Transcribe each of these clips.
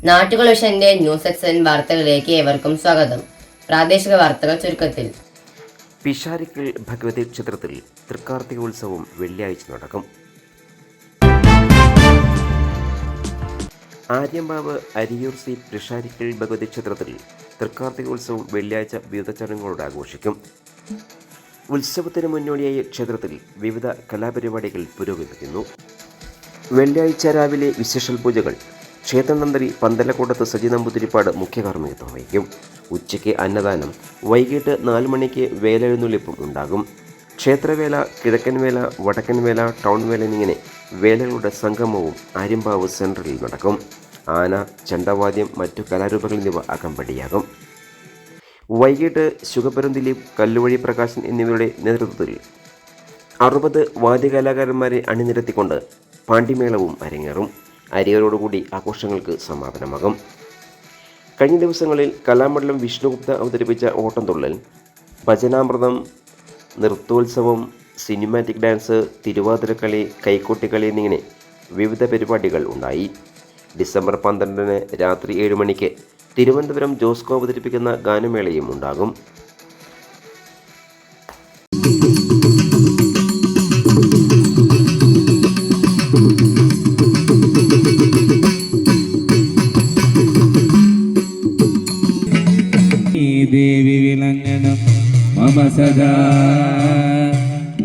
നാട്ടുകളോഷന്റെ news section വാർത്തകളിലേക്ക് ഏവർക്കും സ്വാഗതം. പ്രാദേശിക വാർത്തകൾ ചുരുക്കത്തിൽ. പിഷാരിക്കൽ ഭഗവതി ക്ഷേത്രത്തിൽ തൃക്കാർത്തികോത്സവം വെള്ളിയാഴ്ച നടക്കും. ആര്യമ്പാവ് അരിയൂർ സി പിഷാരിക്കൽ ഭഗവതി ക്ഷേത്രത്തിൽ തൃക്കാർത്തികോത്സവം വെള്ളിയാഴ്ച വിവിധ ചടങ്ങുകളോടെ ആഘോഷിക്കും. ഉത്സവത്തിന് മുന്നോടിയായി ക്ഷേത്രത്തിൽ വിവിധ കലാപരിപാടികൾ പുരോഗമിക്കുന്നു. വെള്ളിയാഴ്ച രാവിലെ വിശേഷൽ പൂജകൾ. ക്ഷേത്രതന്ത്രി പന്തലക്കോടത്ത് സജി നമ്പൂതിരിപ്പാട് മുഖ്യ കാർമ്മികത്വം വഹിക്കും. ഉച്ചയ്ക്ക് അന്നദാനം. വൈകിട്ട് 4 മണിക്ക് വേലെഴുന്നള്ളിപ്പും ഉണ്ടാകും. ക്ഷേത്രവേല, കിഴക്കൻവേല, വടക്കൻവേല, ടൗൺ വേല എന്നിങ്ങനെ വേലകളുടെ സംഗമവും ആര്യമ്പാവ് സെൻട്രലിൽ നടക്കും. ആന, ചെണ്ടവാദ്യം, മറ്റു കലാരൂപങ്ങൾ എന്നിവ അകമ്പടിയാകും. വൈകിട്ട് ശുഗപുരം ദിലീപ്, കല്ലുവഴി പ്രകാശൻ എന്നിവരുടെ നേതൃത്വത്തിൽ 60 വാദ്യകലാകാരന്മാരെ അണിനിരത്തിക്കൊണ്ട് പാണ്ടിമേളവും അരങ്ങേറും. അരിയറോടുകൂടി ആഘോഷങ്ങൾക്ക് സമാപനമാകും. കഴിഞ്ഞ ദിവസങ്ങളിൽ കലാമണ്ഡലം വിഷ്ണുഗുപ്ത അവതരിപ്പിച്ച ഓട്ടംതുള്ളൽ, ഭജനാമൃതം, നൃത്തോത്സവം, സിനിമാറ്റിക് ഡാൻസ്, തിരുവാതിരക്കളി, കൈക്കോട്ടിക്കളി എന്നിങ്ങനെ വിവിധ പരിപാടികൾ ഉണ്ടായി. ഡിസംബർ 12 രാത്രി 7 മണിക്ക് തിരുവനന്തപുരം ജോസ്കോ അവതരിപ്പിക്കുന്ന ഗാനമേളയും ഉണ്ടാകും. ദേവി വിളങ്ങണം മമ സദാ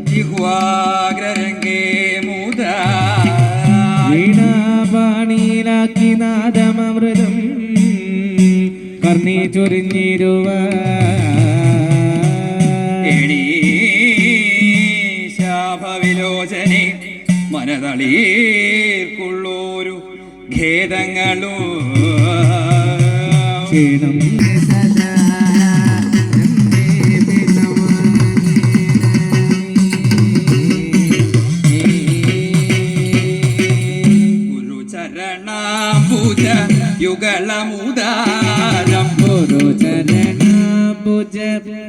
ജിഹ്വാഗ്രരംഗേ മുദാ വീണാപാണിയിലാക്കി നാദമൃതം കർണി ചൊരിഞ്ഞിരുവ ശാപവിലോചനെ മനതളീർക്കുള്ളൊരു ഖേദങ്ങളോ ക്ഷീണം യുഗളമുദാരം ഗുരു ചരണഭുജ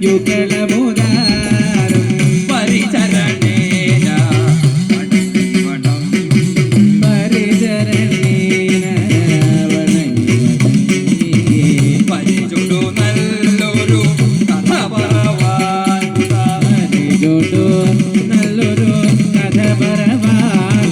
യുഗളമുദാരം പരിചരണേന പരിചരണേന പരിചുടു നല്ലൊരു കഥ പറവാൻ പരിചുടു നല്ലൊരു കഥ പറവാൻ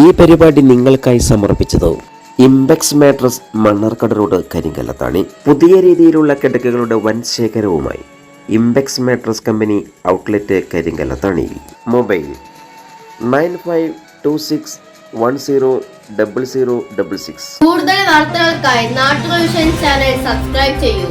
ഈ പരിപാടി നിങ്ങൾക്കായി സമർപ്പിച്ചത് Impex mattress Mannarkkad road Karinkallathani. പുതിയ രീതിയിലുള്ള കിടക്കകളുടെ വൻ ശേഖരവുമായി ഇംപെക്സ് മാട്രസ് കമ്പനി ഔട്ട്ലെറ്റ് കരിങ്കല്ലത്താണിയിൽ. മൊബൈൽ 9526100066. കൂടുതൽ വാർത്തകൾക്കായി നാട്ടുകൾ വിഷൻ ചാനൽ സബ്സ്ക്രൈബ് ചെയ്യൂ.